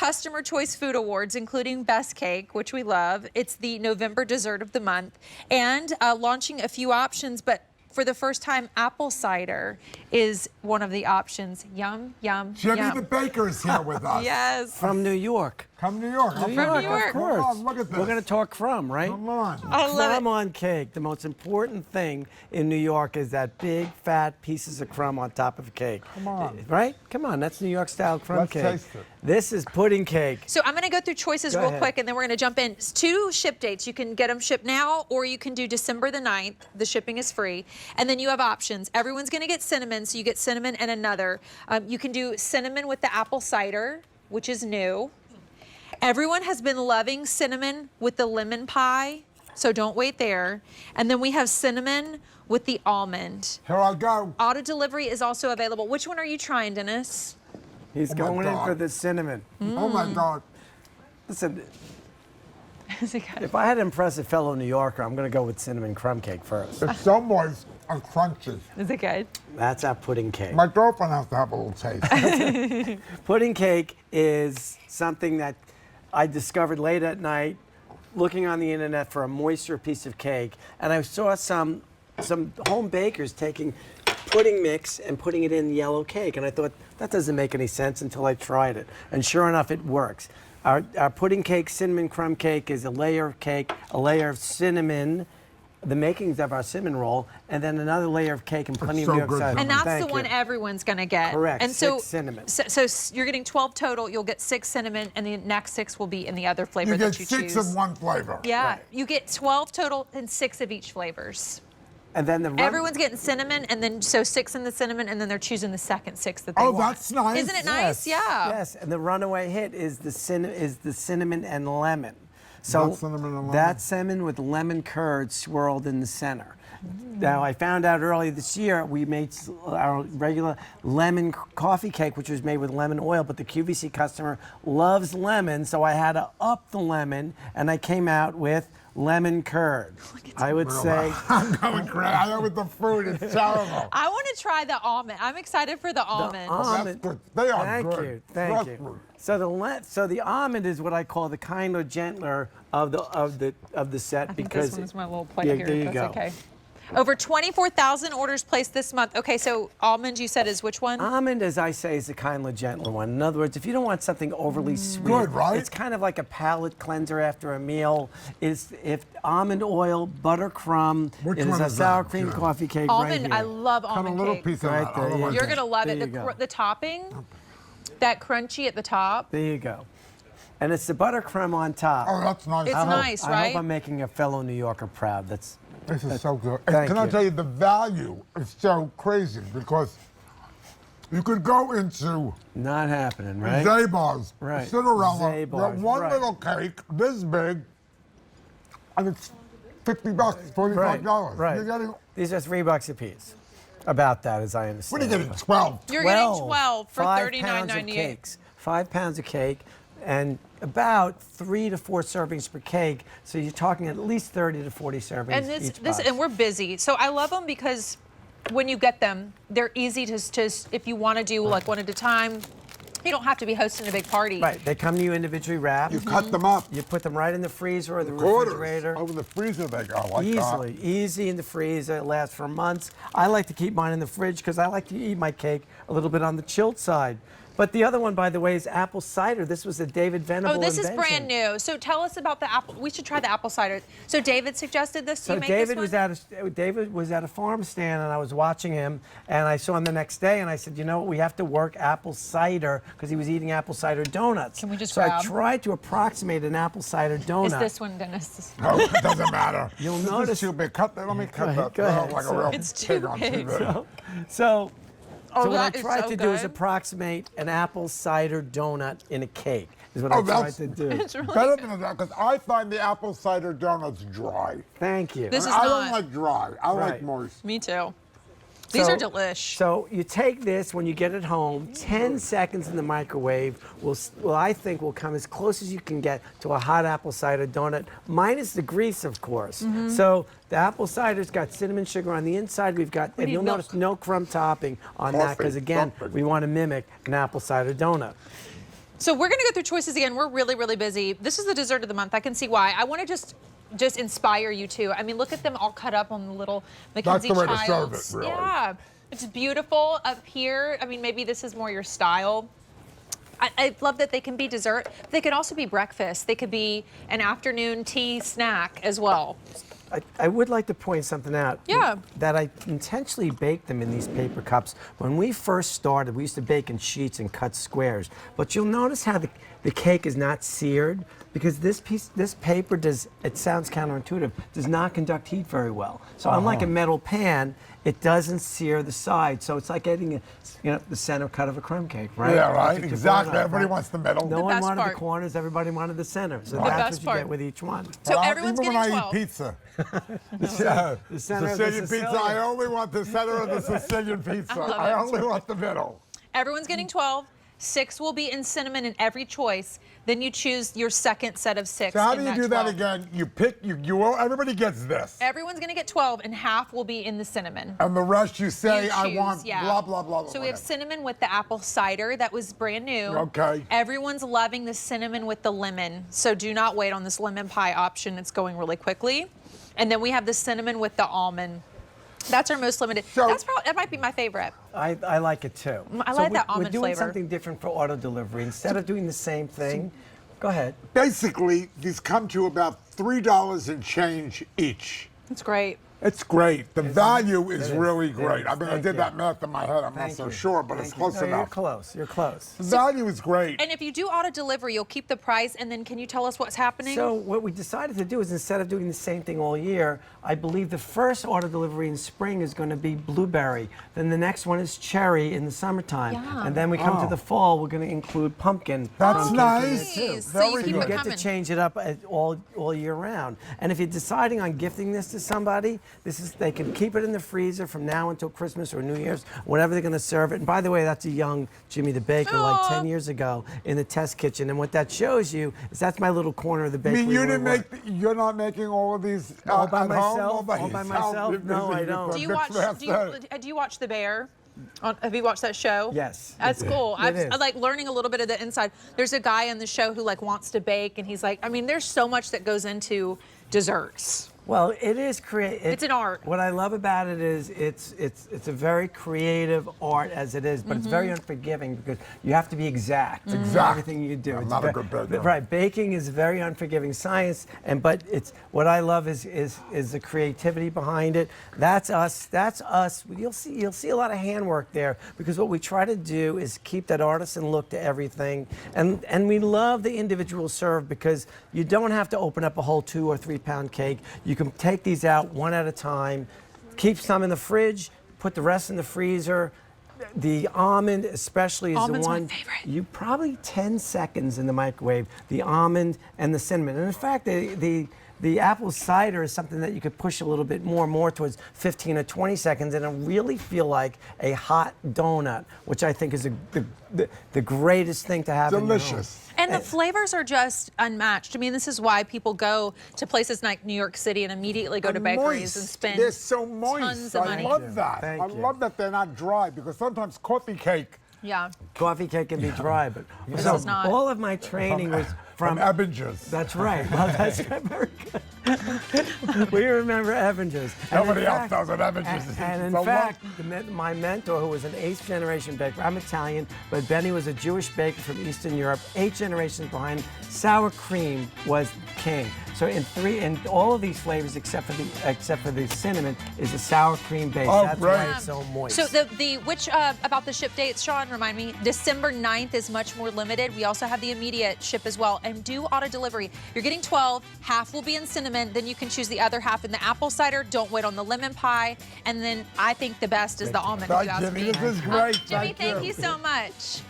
Customer Choice Food Awards, including Best Cake, which we love. It's the November dessert of the month. And launching a few options, but for the first time, apple cider is one of the options. Yum, yum, Jimmy yum. the Baker is here with us. Yes. From New York. Come New York. New York. Of course. Come on, look at this. We're going to talk crumb, right? Come on. I love Crumb it. on cake. The most important thing in New York is that big, fat pieces of crumb on top of a cake. Come on. Right? Come on. That's New York style crumb Let's cake. taste it. This is pudding cake. So I'm going to go through choices Go real ahead. quick, and then we're going to jump in. It's 2 ship dates. You can get them shipped now, or you can do December the 9th. The shipping is free. And then you have options. Everyone's going to get cinnamon, so you get cinnamon and another. You can do cinnamon with the apple cider, which is new. Everyone has been loving cinnamon with the lemon pie, so don't wait there. And then we have cinnamon with the almond. Here I go. Auto delivery is also available. Which one are you trying, Dennis? He's Oh my going in God. for the cinnamon. Oh my God. Listen, Is it good? if I had to impress a fellow New Yorker, I'm going to go with cinnamon crumb cake first. It's so moist and crunchy. Is it good? That's our pudding cake. My girlfriend has to have a little taste. Pudding cake is something that I discovered late at night looking on the internet for a moisture piece of cake, and I saw some home bakers taking pudding mix and putting it in yellow cake, and I thought that doesn't make any sense until I tried it, and sure enough it works. Our pudding cake, cinnamon crumb cake, is a layer of cake, a layer of cinnamon, the makings of our cinnamon roll, and then another layer of cake and plenty so of New York good, cider. Jim. And that's Thank the one you. everyone's going to get. Correct, And 6 cinnamon. So you're getting 12 total. You'll get 6 cinnamon, and the next 6 will be in the other flavor You that get you 6 choose. of one flavor. Yeah, Right. you get 12 total and 6 of each flavors. And then the rum, Everyone's getting cinnamon, and then so 6 in the cinnamon, and then they're choosing the second 6 that they Oh, want. that's nice. Isn't it nice? Yeah. Yes, and the runaway hit is the cinnamon and lemon. So That's cinnamon and lemon. that's cinnamon with lemon curd swirled in the center. Now, I found out earlier this year we made our regular lemon coffee cake, which was made with lemon oil, but the QVC customer loves lemon, so I had to up the lemon, and I came out with lemon curd. I would say, I'm going crazy. I know with the fruit, it's terrible. I want to try the almond. I'm excited for the almond. That's good. They are thank good. you, thank Fresh you. fruit. So the almond is what I call the kinder, gentler of the set I think because this one is my little plate Yeah, here. there you if that's go. okay. Over 24,000 orders placed this month. Okay, so almond you said is which one? Almond, as I say, is the kindly, gentler one. In other words, if you don't want something overly sweet, Good, right? it's kind of like a palate cleanser after a meal. If almond oil, butter crumb, Which it is one a is sour that? cream Yeah. coffee cake Almond, right I here. love Cut a almond little cake. piece of Right that. there, Otherwise- yeah. You're gonna love There it. you go. The topping, that crunchy at the top. There you go. And it's the butter crumb on top. Oh, that's nice. It's I hope- nice, I right? hope I'm making a fellow New Yorker proud. This is so good. Thank Can I you. tell you, the value is so crazy because you could go into not happening, right? Zabar's, Right. Cinderella, Zabar's, get one right. little cake this big, and it's $50, $45. Right. You're getting, These are $3 a piece. About that, as I what understand. are you getting, 12? You're getting 12 for 5 pounds of $39.98. cakes. 5 pounds of cake, and about 3 to 4 servings per cake. So you're talking at least 30 to 40 servings And each box. and we're busy, so I love them because when you get them, they're easy to if you want to do like one at a time. You don't have to be hosting a big party. Right, they come to you individually wrapped. You cut them up. You put them right in the freezer or the Quarters. refrigerator. Over the freezer they go, like Easily, easy in the freezer. It lasts for months. I like to keep mine in the fridge because I like to eat my cake a little bit on the chilled side. But the other one, by the way, is apple cider. This was a David Venable Oh, this is invention. brand new. So tell us about the apple. We should try the apple cider. So David suggested this. So you make David this one? David was at a farm stand, and I was watching him, and I saw him the next day, and I said, you know what, we have to work apple cider because he was eating apple cider donuts. Can we just so I grab? tried to approximate an apple cider donut. Is this one, Dennis? No, it doesn't matter. You'll This notice- is too big. Cut that. Let me cut that. go ahead. Like So- a real It's too pig on big. TV. So Oh, what I that is tried so to do is good. approximate an apple cider donut in a cake. Is what I Oh, tried that's to do. It's really better good. than that because I find the apple cider donuts dry. Thank you. This is I not. don't like dry. I like Right. moist. Me too. These So- are delish. So you take this when you get it home, 10 seconds in the microwave will I think will come as close as you can get to a hot apple cider donut, minus the grease, of course. Mm-hmm. So the apple cider's got cinnamon sugar on the inside. We've got, and need you'll milk. notice no crumb topping on that Coffee, because again, something. we want to mimic an apple cider donut. So we're gonna go through choices again. We're really, really busy. This is the dessert of the month. I can see why. I want to just inspire you too. I mean, look at them all cut up on the little Mackenzie That's the way to serve Childs. it, really. Yeah, it's beautiful up here. I mean, maybe this is more your style. I love that they can be dessert. They could also be breakfast. They could be an afternoon tea snack as well. I would like to point something out. Yeah. That I intentionally baked them in these paper cups. When we first started, we used to bake in sheets and cut squares. But you'll notice how the cake is not seared because this paper does, it sounds counterintuitive, does not conduct heat very well. So unlike a metal pan, it doesn't sear the side. So it's like getting the center cut of a crumb cake, right? Yeah, That's right. what you're Exactly. going on, Everybody right? wants the middle. No one best wanted part. the corners, everybody wanted the center. So best that's what you part. get with each one. So everyone's even getting when I 12. eat pizza, The center of the Sicilian pizza, Sicilian. I only want the center of the Sicilian pizza. love I it. only want the middle. Everyone's getting 12. 6 will be in cinnamon in every choice. Then you choose your second set of 6. So how in do you do that 12. again? You pick, everybody gets this. Everyone's gonna get 12, and half will be in the cinnamon. And the rest you say, You I choose, want yeah. blah, blah, blah. So we have cinnamon with the apple cider that was brand new. Okay. Everyone's loving the cinnamon with the lemon. So do not wait on this lemon pie option. It's going really quickly. And then we have the cinnamon with the almond. That's our most limited. So- That might be my favorite. I like it too. I like that We're almond doing flavor. something different for auto delivery. Instead of doing the same thing, go ahead. Basically, these come to about $3 and change each. It's great. It's great. The value It is is. really It great. is. I mean, I Thank did you. that math in my head. I'm not Thank so you. sure, but it's Thank you. close No, You're enough. close. You're close. The value is great. And if you do auto delivery, you'll keep the price. And then can you tell us what's happening? So what we decided to do is instead of doing the same thing all year, I believe the first auto delivery in spring is going to be blueberry. Then the next one is cherry in the summertime. Yum. And then we come to Oh. the fall, we're going to include pumpkin. That's pumpkin nice. in it, too. So you Very keep good. it You get coming. to change it up all year round. And if you're deciding on gifting this to somebody, they can keep it in the freezer from now until Christmas or New Year's, whenever they're going to serve it. And by the way, that's a young Jimmy the Baker, like Aw. 10 years ago in the test kitchen. And what that shows you is that's my little corner of the I bakery. mean, you where didn't we work. you're not making all of these All by at home? myself? All by All by yourself? myself? You're No, busy I with don't. the do you mixed watch? master. Do you watch The Bear? Have you watched that show? Yes. That's cool. It is. I like learning a little bit of the inside. There's a guy on the show who like wants to bake, and he's like, I mean, there's so much that goes into desserts. Well, it is creative. It's an art. What I love about it is it's a very creative art as it is, but it's very unforgiving because you have to be exact in Exact. everything you do. I'm It's not a ve- good baker. Right, baking is a very unforgiving science, but it's what I love is the creativity behind it. That's us. That's us. You'll see a lot of handwork there because what we try to do is keep that artisan look to everything, and we love the individual serve because you don't have to open up a whole 2 or 3 pound cake. You can take these out one at a time, keep some in the fridge, put the rest in the freezer. The almond especially is Almond's the my one favorite. you probably 10 seconds in the microwave, the almond and the cinnamon. And in fact, the apple cider is something that you could push a little bit more towards 15 or 20 seconds and it'll really feel like a hot donut, which I think is the greatest thing to have in your home. Delicious. And the flavors are just unmatched. I mean, this is why people go to places like New York City and immediately go to bakeries and Moist. spend They're so moist. tons of money. I love that. Thank I you. love that they're not dry because sometimes coffee cake Yeah. Coffee cake can be dry, but This so is not. all of my training was from from Ebbingers. That's right. Well, that's right. Very good. We remember Ebbingers. And in Nobody else fact- does it. Ebbingers. And in So fact, my mentor, who was an 8th generation baker, I'm Italian, but Benny was a Jewish baker from Eastern Europe, 8 generations behind. Sour cream was king. So in all of these flavors, except for the cinnamon, is a sour cream base. Oh, That's right. why it's so moist. So which about the ship dates, Sean, remind me. December 9th is much more limited. We also have the immediate ship as well. And do auto delivery. You're getting 12, half will be in cinnamon, then you can choose the other half in the apple cider. Don't wait on the lemon pie. And then I think the best is the almond, if you Thank ask Jimmy. me. This is great. Jimmy, thank you so much.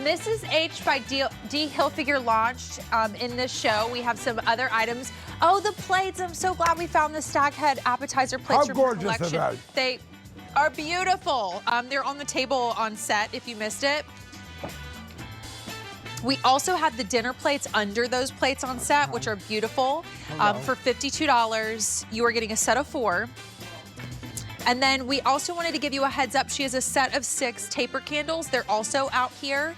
Mrs. H by D Hilfiger launched in this show. We have some other items. Oh, the plates. I'm so glad we found the stag head appetizer plates How from her gorgeous are collection. They are beautiful. They're on the table on set if you missed it. We also have the dinner plates under those plates on set, which are beautiful. For $52, you are getting a set of 4. And then we also wanted to give you a heads up. She has a set of 6 taper candles. They're also out here.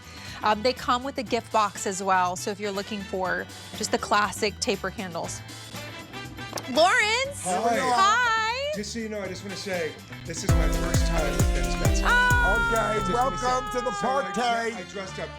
They come with a gift box as well, so if you're looking for just the classic taper candles. Lawrence! Hi! Just so you know, I just want to say, this is my first time with Ben Spencer. Oh. Okay, Just wanna say- welcome to the so party. I dressed up